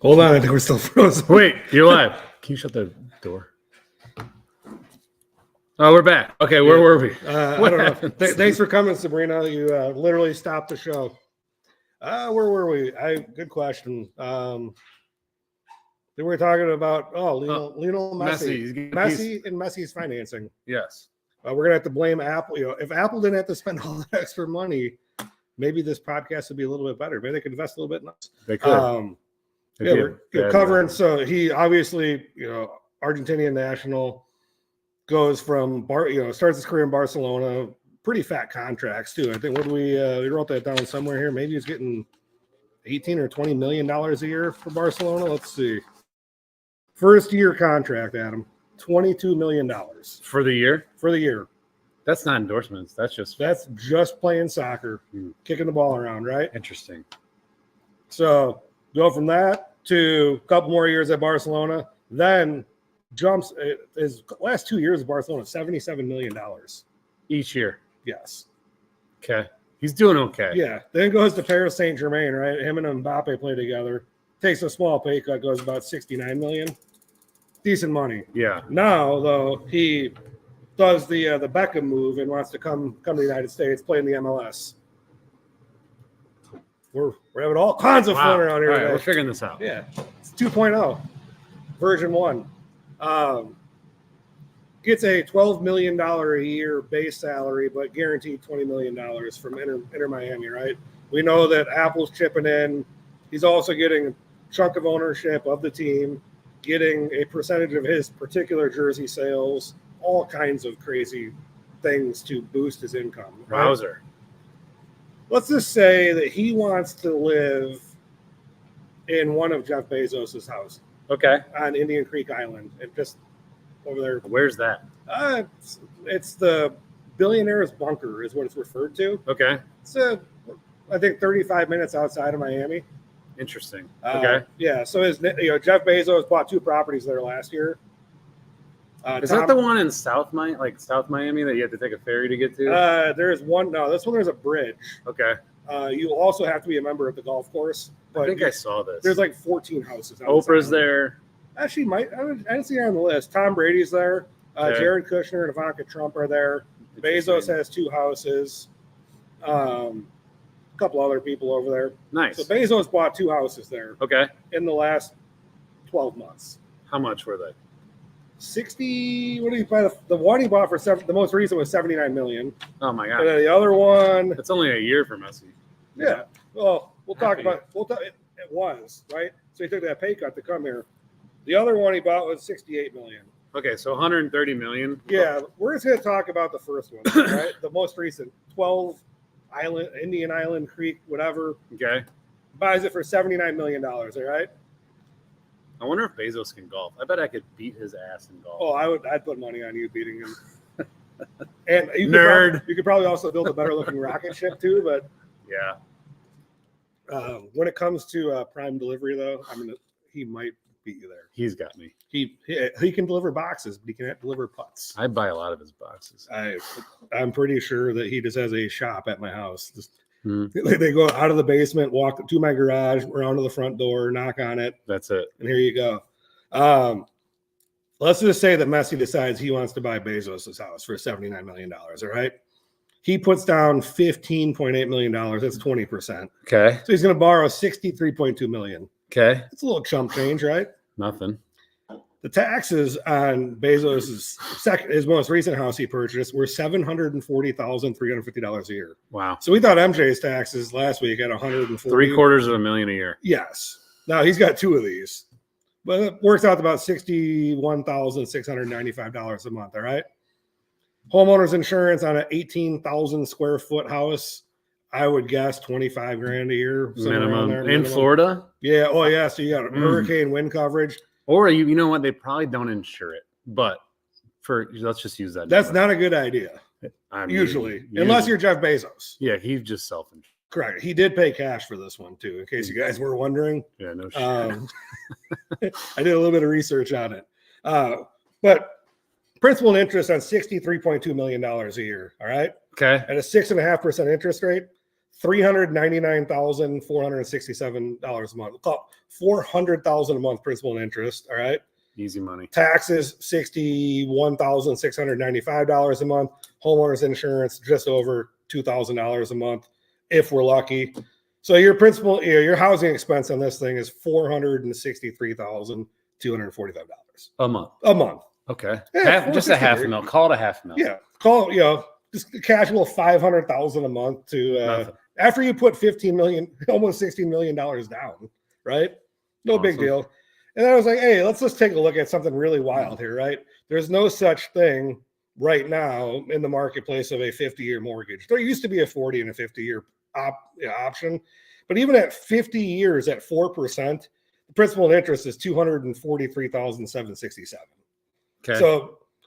Hold on, I think we're still frozen. Wait, you're live. Can you shut the door? Oh, we're back. Okay, where were we? I don't know. Thanks for coming, Sabrina. You literally stopped the show. Where were we? Good question. Then we're talking about Lionel Messi. Messi and Messi's financing. Yes. We're gonna have to blame Apple. If Apple didn't have to spend all that extra money, maybe this podcast would be a little bit better. Maybe they could invest a little bit in us. They could. We're covering. So he obviously, Argentinian national, goes from starts his career in Barcelona. Pretty fat contracts too. I think we wrote that down somewhere here. Maybe he's getting $18 or $20 million a year for Barcelona. Let's see. First year contract, Adam, $22 million For the year? For the year. That's not endorsements. That's just playing soccer, kicking the ball around, right? Interesting. So go from that to a couple more years at Barcelona, then jumps his last 2 years of Barcelona, $77 million each year. Yes. Okay. He's doing okay. Yeah. Then goes to Paris Saint-Germain, right? Him and Mbappe play together. Takes a small pay cut, goes about $69 million. Decent money. Yeah. Now, though, he does the Beckham move and wants to come to the United States, play in the MLS. We're having all kinds of fun around here. All right, we're figuring this out. Yeah. It's 2.0, version 1. Gets a $12 million a year base salary, but guaranteed $20 million from Inter Miami, right? We know that Apple's chipping in. He's also getting a chunk of ownership of the team, getting a percentage of his particular jersey sales, all kinds of crazy things to boost his income. Right? Wowzer. Let's just say that he wants to live in one of Jeff Bezos' house. Okay. On Indian Creek Island, and just over there. Where's that? It's the billionaire's bunker is what it's referred to. Okay. It's I think 35 minutes outside of Miami. Interesting. Okay. Yeah. So Jeff Bezos bought 2 properties there last year. Is that the one in South Miami that you have to take a ferry to get to? There's one. No, this one there's a bridge. Okay. You also have to be a member of the golf course. But I think I saw this. There's like 14 houses. Oprah's there. Actually, I didn't see her on the list. Tom Brady's there. Jared Kushner and Ivanka Trump are there. Bezos has 2 houses. A couple other people over there. Nice. So Bezos bought 2 houses there. Okay. In the last 12 months. How much were they? 60. What did he buy? The one he bought for the most recent was $79 million. Oh my god! And then the other one. It's only a year for Messi. Yeah. Well, we'll talk about. It was right. So he took that pay cut to come here. The other one he bought was $68 million. Okay, so $130 million. Yeah, we're just going to talk about the first one, right? The most recent 12 Island, Indian Island Creek, whatever. Okay. Buys it for $79 million. All right. I wonder if Bezos can golf. I bet I could beat his ass in golf. Oh, I'd put money on you beating him. And you could probably also build a better looking rocket ship too. But yeah. When it comes to prime delivery, though, he might beat you there. He's got me. He can deliver boxes, but he can't deliver putts. I buy a lot of his boxes. I'm pretty sure that he just has a shop at my house. They go out of the basement, walk to my garage, around to the front door, knock on it. That's it. And here you go. Let's just say that Messi decides he wants to buy Bezos' house for $79 million. All right. He puts down $15.8 million. That's 20%. Okay. So he's going to borrow $63.2 million. Okay. It's a little chump change, right? Nothing. The taxes on Bezos' his most recent house he purchased were $740,350 a year. Wow. So we thought MJ's taxes last week at $140,000. $750,000 a year. Yes. Now he's got 2 of these, but it works out to about $61,695 a month. All right. Homeowners insurance on an 18,000 square foot house, I would guess $25,000 a year minimum. In Florida. Yeah. Oh yeah. So you got hurricane wind coverage. Or you know what? They probably don't insure it, but let's just use that. That's not a good idea. Usually, unless you're Jeff Bezos. Yeah, he's just self-insured. Correct. He did pay cash for this one too, in case you guys were wondering. Yeah, no shit. I did a little bit of research on it, but principal and interest on $63.2 million a year. All right. Okay. At a 6.5% interest rate, $399,467 a month. $400,000 a month principal and interest. All right. Easy money. Taxes, $61,695 a month. Homeowners insurance, just over $2,000 a month, if we're lucky. So your principal, your housing expense on this thing is $463,245 a month. A month. Okay, Yeah, just a half a mil. Call it a half mil. Yeah, just a casual $500,000 a month to after you put $15 million, almost $16 million down, right? No big deal. And then I was like, hey, let's just take a look at something really wild here, right? There's no such thing right now in the marketplace of a 50-year mortgage. There used to be a 40 and a 50-year option, but even at 50 years at 4%, the principal and interest is $243,767.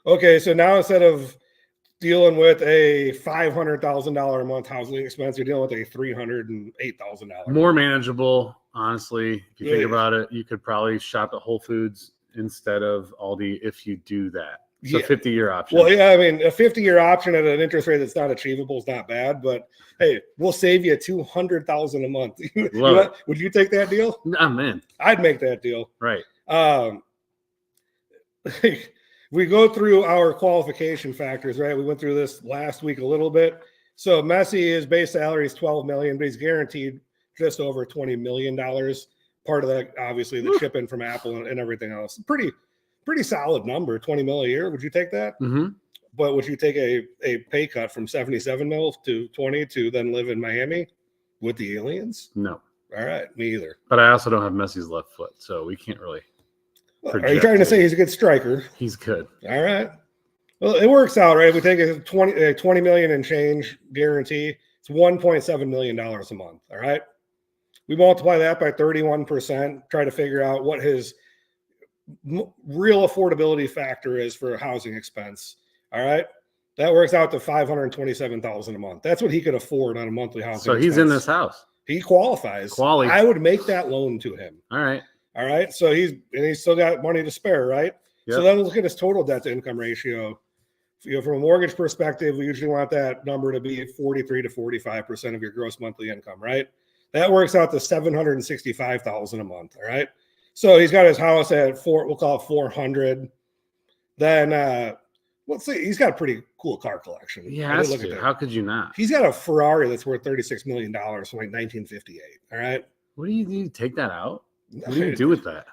Okay. So now instead of dealing with a $500,000 a month housing expense, you're dealing with a $308,000. More manageable, honestly. If you think about it, you could probably shop at Whole Foods instead of Aldi if you do that. So 50-year option. Well, yeah, I mean, a 50-year option at an interest rate that's not achievable is not bad, but hey, we'll save you $200,000 a month. Would you take that deal? I'm in. I'd make that deal. Right. We go through our qualification factors, right? We went through this last week a little bit. So Messi, his base salary is $12 million, but he's guaranteed just over $20 million. Part of that, obviously, the chip in from Apple and everything else. Pretty solid number, $20 million a year. Would you take that? Mm-hmm. But would you take a pay cut from 77 mil to 20 to then live in Miami with the aliens? No. All right, me either. But I also don't have Messi's left foot, so we can't really. Are you trying to say he's a good striker? He's good. All right. Well, it works out, right? We take a 20 million and change guarantee. It's $1.7 million a month. All right. We multiply that by 31%, try to figure out what his real affordability factor is for a housing expense. All right. That works out to $527,000 a month. That's what he could afford on a monthly housing So he's in this house. He qualifies. I would make that loan to him. All right. All right. So he's still got money to spare, right? Yep. So then look at his total debt to income ratio. From a mortgage perspective, we usually want that number to be 43 to 45% of your gross monthly income, right? That works out to $765,000 a month. All right. So he's got his house at we'll call it 400. Then let's see, he's got a pretty cool car collection. Yeah, how could you not? He's got a Ferrari that's worth $36 million from like 1958. All right. What do you take that out? What do you do with that?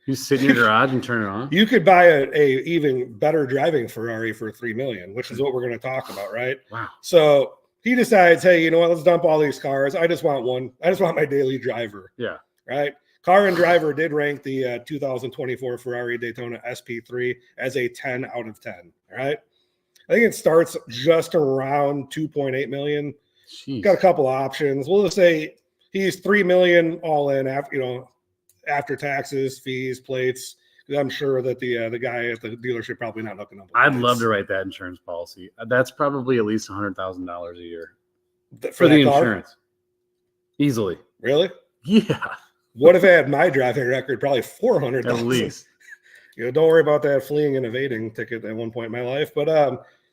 You sit in your garage and turn it on? You could buy a even better driving Ferrari for $3 million, which is what we're going to talk about, right? Wow. So he decides, hey, you know what? Let's dump all these cars. I just want one. I just want my daily driver. Yeah. Right. Car and Driver did rank the 2024 Ferrari Daytona SP3 as a 10 out of 10. All right. I think it starts just around 2.8 million. Jeez. Got a couple options. We'll just say he's $3 million all in after taxes, fees, plates. I'm sure that the guy at the dealership probably not looking up. I'd love to write that insurance policy. That's probably at least $100,000 a year for the car? insurance. Easily. Really? Yeah. What if I had my driving record? Probably 400,000 at least. Don't worry about that fleeing and evading ticket at one point in my life. But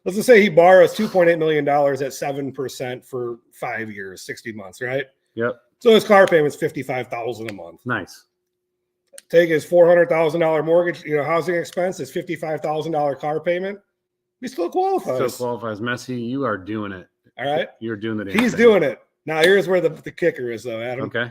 let's just say he borrows $2.8 million at 7% for 5 years, 60 months, right? Yep. So his car payment's $55,000 a month. Nice. Take his $400,000 mortgage, housing expense, his $55,000 car payment. He still qualifies. Messi, you are doing it. All right. You're doing it. He's doing it. Now here's where the kicker is, though, Adam. Okay.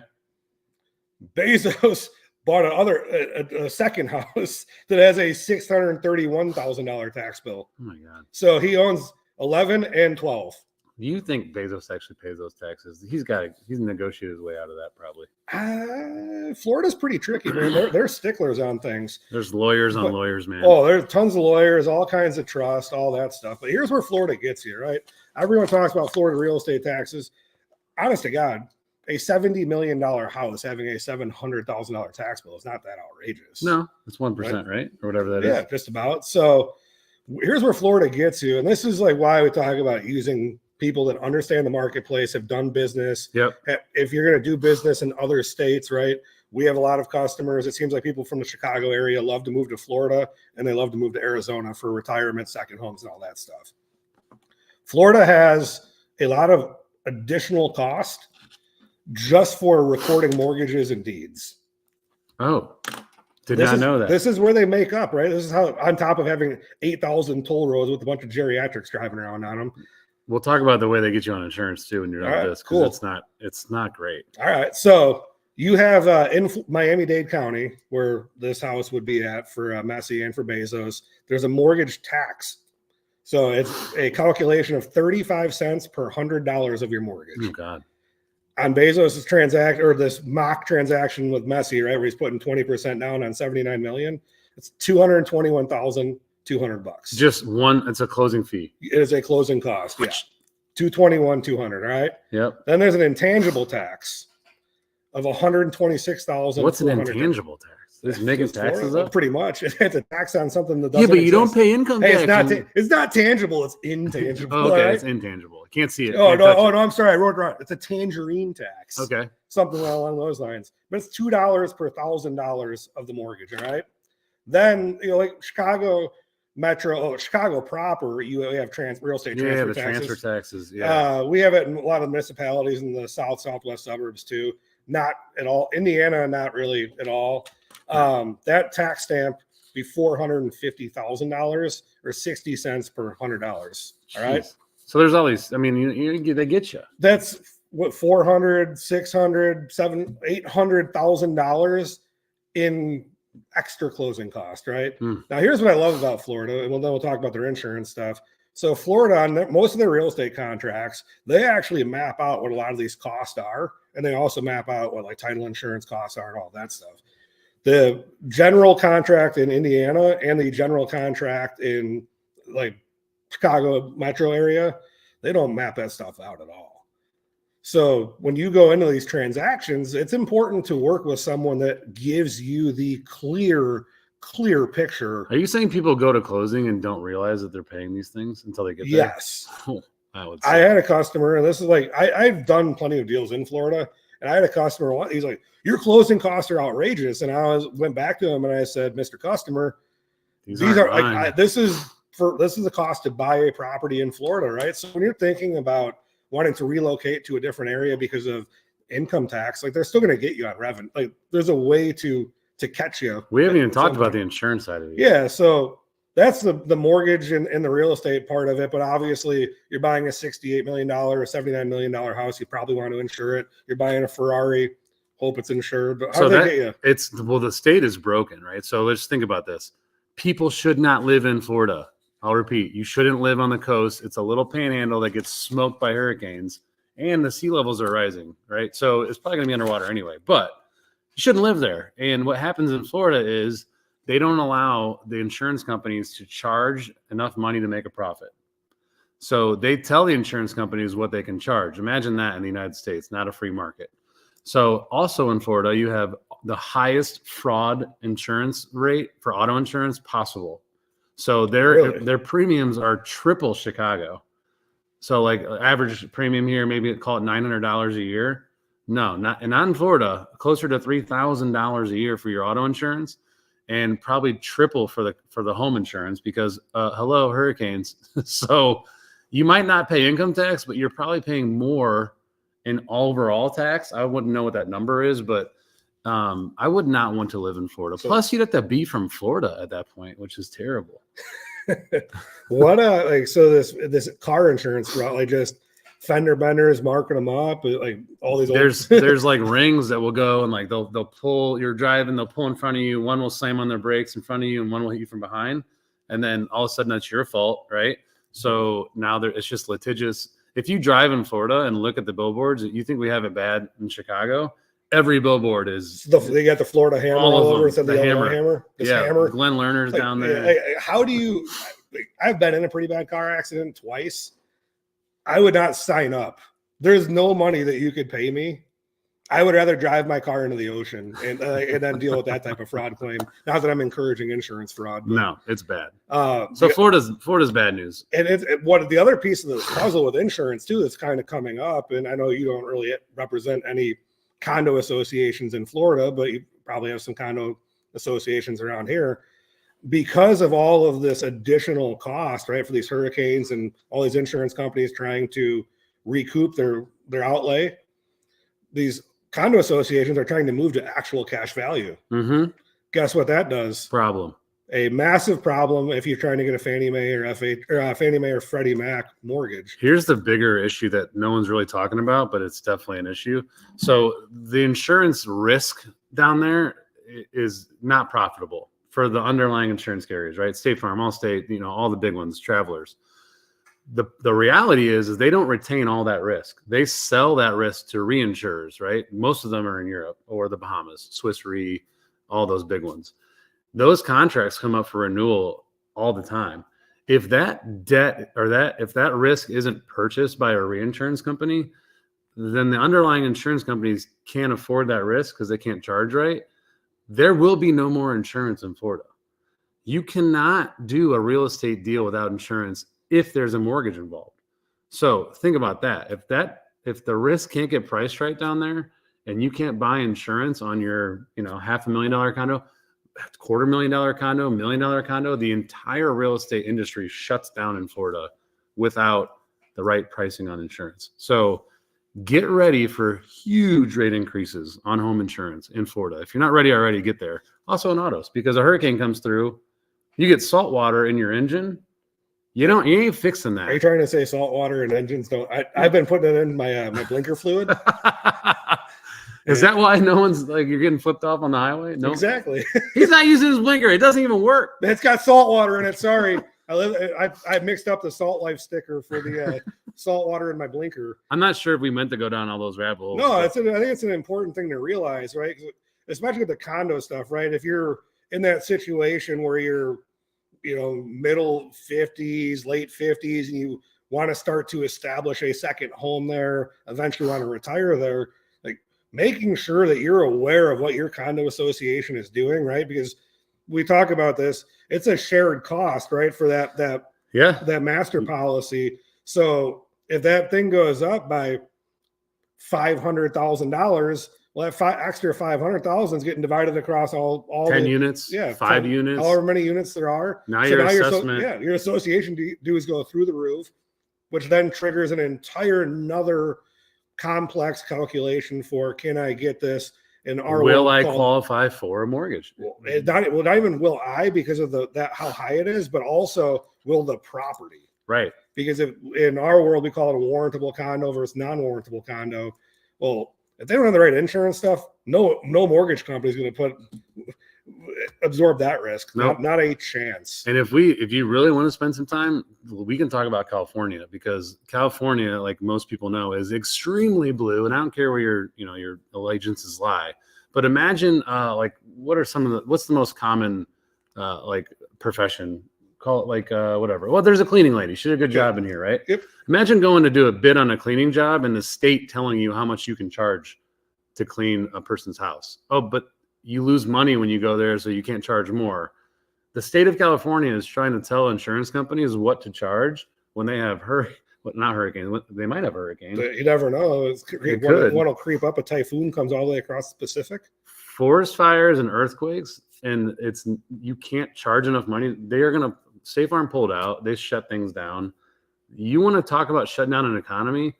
Bezos bought a second house that has a $631,000 tax bill. Oh my God. So he owns 11 and 12. Do you think Bezos actually pays those taxes? He's negotiated his way out of that probably. Florida's pretty tricky, man. They're sticklers on things. There's lawyers on lawyers, man. Oh, there's tons of lawyers, all kinds of trust, all that stuff. But here's where Florida gets you, right? Everyone talks about Florida real estate taxes. Honest to God, a $70 million house having a $700,000 tax bill is not that outrageous. No, it's 1%, right? Or whatever that is. Yeah, just about. So here's where Florida gets you. And this is like why we talk about using people that understand the marketplace, have done business. Yep. If you're going to do business in other states, right? We have a lot of customers. It seems like people from the Chicago area love to move to Florida and they love to move to Arizona for retirement, second homes, and all that stuff. Florida has a lot of additional cost just for recording mortgages and deeds. Oh, did not know that. This is where they make up, right? This is how, on top of having 8,000 toll roads with a bunch of geriatrics driving around on them. We'll talk about the way they get you on insurance too when you're done with this, because it's not great. All right, so you have in Miami-Dade County, where this house would be at for Messi and for Bezos, there's a mortgage tax. So it's a calculation of 35 cents per $100 of your mortgage. Oh God. On Bezos' transaction, or this mock transaction with Messi, right, where he's putting 20% down on 79 million, it's $221,200. Just one. It's a closing fee. It is a closing cost. Yeah, 221,200. Right. Yep. Then there's an intangible tax of 126,000. What's an intangible tax? Is making taxes up? Pretty much. It's a tax on something that doesn't. Yeah, but you don't pay income tax. It's not tangible. It's intangible. Okay, right? It's intangible. I can't see it. No, I'm sorry. I wrote it wrong. It's a tangerine tax. Okay. Something along those lines. But it's $2 per $1,000 of the mortgage. All right. Then, like Chicago Metro, Chicago proper, you have real estate transfer taxes. Transfer taxes. Yeah. We have it in a lot of municipalities in the southwest suburbs too. Not at all. Indiana, not really at all. That tax stamp be $450,000 or 60 cents per $100. All right. Jeez. So there's all these. I mean, they get you. That's what $400,000, $600,000, $700,000, $800,000 in extra closing cost. Right. Now, here's what I love about Florida, and then we'll talk about their insurance stuff. So Florida, on most of their real estate contracts, they actually map out what a lot of these costs are, and they also map out what like title insurance costs are and all that stuff. The general contract in Indiana and the general contract in like Chicago metro area, they don't map that stuff out at all. So when you go into these transactions, it's important to work with someone that gives you the clear picture. Are you saying people go to closing and don't realize that they're paying these things until they get there? Yes. I had a customer, and this is like, I've done plenty of deals in Florida, and I had a customer, he's like, your closing costs are outrageous. And I went back to him and I said, Mr. Customer, these are like, this is the cost to buy a property in Florida, right? So when you're thinking about wanting to relocate to a different area because of income tax, like they're still going to get you on revenue. Like there's a way to catch you. We haven't even talked about the insurance side of it. Yeah. So that's the mortgage and the real estate part of it. But obviously you're buying a $68 million or $79 million house. You probably want to insure it. You're buying a Ferrari, hope it's insured. But how do they get you? The state is broken, right? So let's think about this. People should not live in Florida. I'll repeat, you shouldn't live on the coast. It's a little panhandle that gets smoked by hurricanes, and the sea levels are rising, right? So it's probably going to be underwater anyway, but you shouldn't live there. And what happens in Florida is they don't allow the insurance companies to charge enough money to make a profit. So they tell the insurance companies what they can charge. Imagine that in the United States, not a free market. So also in Florida, you have the highest fraud insurance rate for auto insurance possible. So their premiums are triple Chicago. So like average premium here, maybe call it $900 a year. No, not in Florida, closer to $3,000 a year for your auto insurance, and probably triple for the home insurance because hello, hurricanes. So you might not pay income tax, but you're probably paying more in overall tax. I wouldn't know what that number is, but I would not want to live in Florida. Plus, you'd have to be from Florida at that point, which is terrible. So this car insurance route, like just fender benders marking them up, like all these. There's like rings that will go and like they'll pull. You're driving, they'll pull in front of you. One will slam on their brakes in front of you, and one will hit you from behind. And then all of a sudden, that's your fault, right? So now it's just litigious. If you drive in Florida and look at the billboards, you think we have it bad in Chicago. Every billboard is. They got the Florida hammer all over instead of the hammer. Hammer. Glenn Lerner's like, down there. How do you? I've been in a pretty bad car accident twice. I would not sign up. There's no money that you could pay me. I would rather drive my car into the ocean and then deal with that type of fraud claim. Not that I'm encouraging insurance fraud. But, no, it's bad. So Florida's bad news. And what the other piece of the puzzle with insurance too that's kind of coming up, and I know you don't really represent any condo associations in Florida, but you probably have some condo associations around here. Because of all of this additional cost, right, for these hurricanes and all these insurance companies trying to recoup their outlay. These condo associations are trying to move to actual cash value. Mm-hmm. Guess what that does? Problem. A massive problem if you're trying to get a Fannie Mae or Fannie Mae or Freddie Mac mortgage. Here's the bigger issue that no one's really talking about, but it's definitely an issue. So the insurance risk down there is not profitable for the underlying insurance carriers, right? State Farm, Allstate, all the big ones, Travelers. The reality is they don't retain all that risk. They sell that risk to reinsurers, right? Most of them are in Europe or the Bahamas, Swiss Re, all those big ones. Those contracts come up for renewal all the time. If that debt or if that risk isn't purchased by a reinsurance company, then the underlying insurance companies can't afford that risk because they can't charge right. There will be no more insurance in Florida. You cannot do a real estate deal without insurance if there's a mortgage involved. So think about that. If the risk can't get priced right down there and you can't buy insurance on your, $500,000 condo, $250,000 condo, $1 million condo, the entire real estate industry shuts down in Florida without the right pricing on insurance. So get ready for huge rate increases on home insurance in Florida. If you're not ready already, get there. Also in autos, because a hurricane comes through, you get salt water in your engine. You ain't fixing that. Are you trying to say salt water and engines don't? I've been putting it in my blinker fluid. Is that why no one's you're getting flipped off on the highway? No, exactly. He's not using his blinker. It doesn't even work. It's got salt water in it. Sorry, I mixed up the Salt Life sticker for the salt water in my blinker. I'm not sure if we meant to go down all those rabbit holes. No, I think it's an important thing to realize, right? Especially with the condo stuff, right? If you're in that situation where you're, middle 50s, late 50s, and you want to start to establish a second home there, eventually want to retire there, making sure that you're aware of what your condo association is doing, right? Because we talk about this, it's a shared cost, right? For that master policy. So if that thing goes up by $500,000, well, that extra $500,000 is getting divided across all 10 units, 5 units, however many units there are. Now your assessment, your association dues go through the roof, which then triggers an entire another complex calculation for, can I get this in our will I qualify for a mortgage? Not even will I, because of how high it is, but also will the property, right? Because if in our world we call it a warrantable condo versus non-warrantable condo. Well, if they don't have the right insurance stuff, no mortgage company is going to absorb that risk. Nope. Not a chance. And if you really want to spend some time, we can talk about California, because California, like most people know, is extremely blue. And I don't care where your allegiances lie, but imagine what's the most common profession? Call it whatever. Well, there's a cleaning lady. She did a good job in here, right? Yep. Imagine going to do a bid on a cleaning job and the state telling you how much you can charge to clean a person's house. Oh, but you lose money when you go there, so you can't charge more. The state of California is trying to tell insurance companies what to charge when they have not hurricanes. They might have hurricanes. You never know. One will creep up. A typhoon comes all the way across the Pacific. Forest fires and earthquakes, and you can't charge enough money. They are going to State Farm pulled out. They shut things down. You want to talk about shutting down an economy?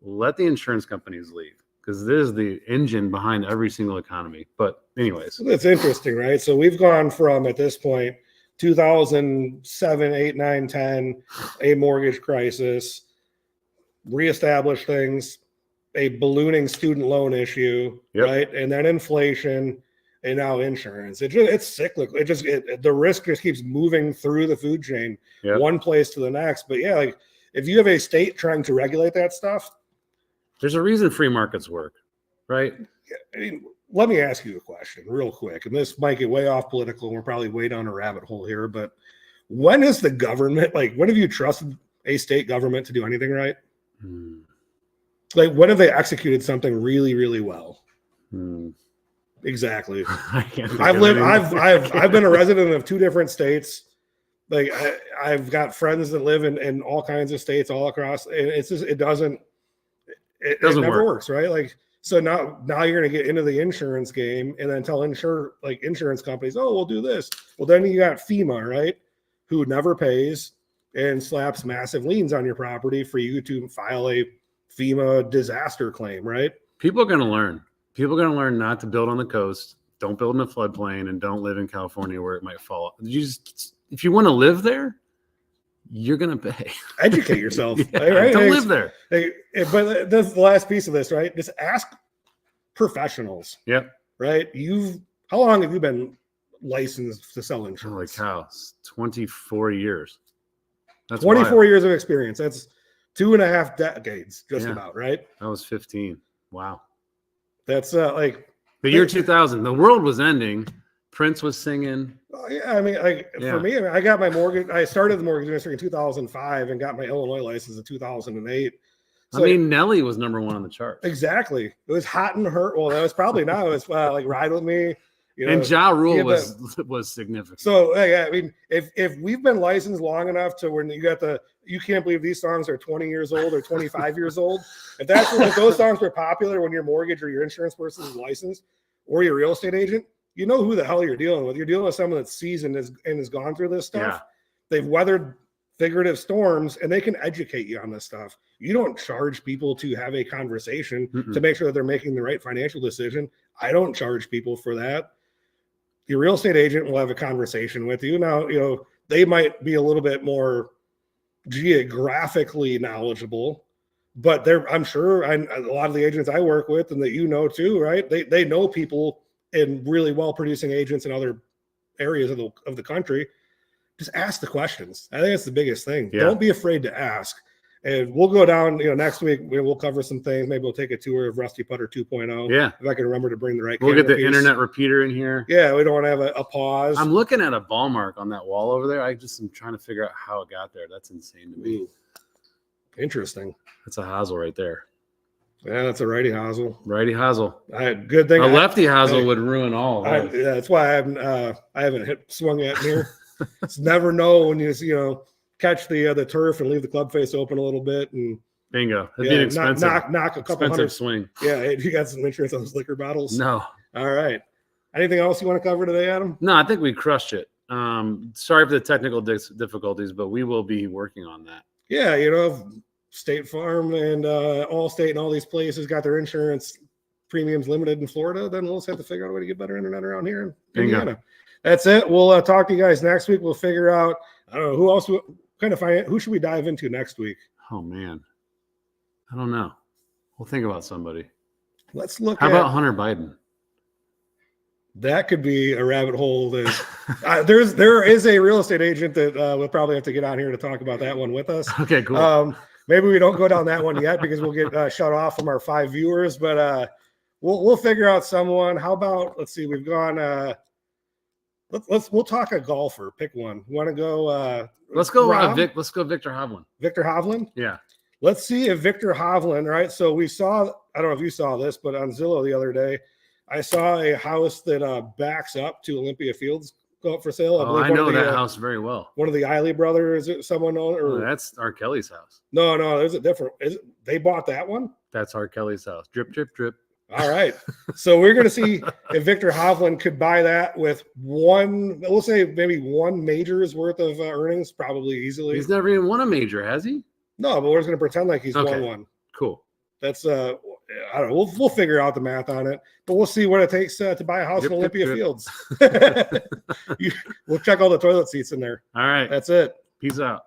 Let the insurance companies leave, because this is the engine behind every single economy. But anyways, that's interesting, right? So we've gone from, at this point, 2007, 8, 9, 10, a mortgage crisis, reestablished things, a ballooning student loan issue, right? And then inflation, and now insurance. It's cyclical. The risk just keeps moving through the food chain, one place to the next. But if you have a state trying to regulate that stuff, there's a reason free markets work, right? I mean, let me ask you a question real quick, and this might get way off political, and we're probably way down a rabbit hole here, but when is the government, when have you trusted a state government to do anything right? When have they executed something really, really well? Exactly. I've been a resident of 2 different states. I've got friends that live in all kinds of states all across, and it's just, it never works, right? So now you're going to get into the insurance game and then tell insurance companies, oh, we'll do this. Well, then you got FEMA, right, who never pays and slaps massive liens on your property for you to file a FEMA disaster claim, right? People are going to learn. People are going to learn not to build on the coast, don't build in a floodplain, and don't live in California where it might fall. If you want to live there, you're going to pay. Educate yourself. Yeah, right? Don't live there. But that's the last piece of this, right? Just ask professionals. Yep. Right? How long have you been licensed to sell insurance? Holy cow. 24 years. That's 24 wild. years of experience. That's 2.5 decades, just about, right? I was 15. Wow. That's the year 2000. The world was ending. Prince was singing. Yeah, I mean, for me, I got my mortgage. I started the mortgage industry in 2005 and got my Illinois license in 2008. So, Nelly was #1 on the chart. Exactly. It was hot and hurt. Well, that was probably now. It's like Ride With Me. And Ja Rule was significant. So, I mean, if we've been licensed long enough to when you can't believe these songs are 20 years old or 25 years old. If those songs were popular when your mortgage or your insurance person is licensed or your real estate agent, you know who the hell you're dealing with. You're dealing with someone that's seasoned and has gone through this stuff. Yeah. They've weathered figurative storms and they can educate you on this stuff. You don't charge people to have a conversation to make sure that they're making the right financial decision. I don't charge people for that. Your real estate agent will have a conversation with you. Now, they might be a little bit more geographically knowledgeable, but I'm sure a lot of the agents I work with and that too, right? They know people in really well-producing agents in other areas of the country. Just ask the questions. I think that's the biggest thing. Yeah. Don't be afraid to ask. And we'll go down, next week. We'll cover some things. Maybe we'll take a tour of Rusty Putter 2.0. Yeah. If I can remember to bring the right. We'll get the internet repeater in here. Yeah, we don't want to have a pause. I'm looking at a ball mark on that wall over there. I'm trying to figure out how it got there. That's insane to me. Ooh. Interesting. That's a hosel right there. Yeah, that's a righty hosel. Righty hosel. Good thing a lefty hosel would ruin all of that. That's why I haven't swung yet here. It's never know when you catch the turf and leave the club face open a little bit and bingo. That'd be an expensive. Knock a couple hundred swing. Yeah, you got some insurance on those liquor bottles? No. All right. Anything else you want to cover today, Adam? No, I think we crushed it. Sorry for the technical difficulties, but we will be working on that. Yeah, State Farm and Allstate and all these places got their insurance premiums limited in Florida. Then we'll just have to figure out a way to get better internet around here in Indiana. That's it. We'll talk to you guys next week. We'll figure out, I don't know, who else who should we dive into next week? Oh, man. I don't know. We'll think about somebody. Let's look How about Hunter Biden? That could be a rabbit hole. There is a real estate agent that we'll probably have to get on here to talk about that one with us. Okay, cool. Maybe we don't go down that one yet because we'll get shut off from our 5 viewers, but we'll figure out someone. How about, let's see, we've gone we'll talk a golfer. Pick one. Want to go let's go let's go Victor Hovland. Victor Hovland? Yeah. Let's see if Victor Hovland, right? So we saw, I don't know if you saw this, but on Zillow the other day, I saw a house that backs up to Olympia Fields go up for sale. I know that house very well. One of the Eiley brothers, someone owned, or that's R. Kelly's house. No, there's a different. They bought that one? That's R. Kelly's house. Drip, drip, drip. All right. So we're going to see if Victor Hovland could buy that with we'll say maybe one major's worth of earnings, probably easily. He's never even won a major, has he? No, but we're just going to pretend like he's won one. Cool. That's I don't know. We'll figure out the math on it, but we'll see what it takes to buy a house in Olympia Fields. We'll check all the toilet seats in there. All right. That's it. Peace out.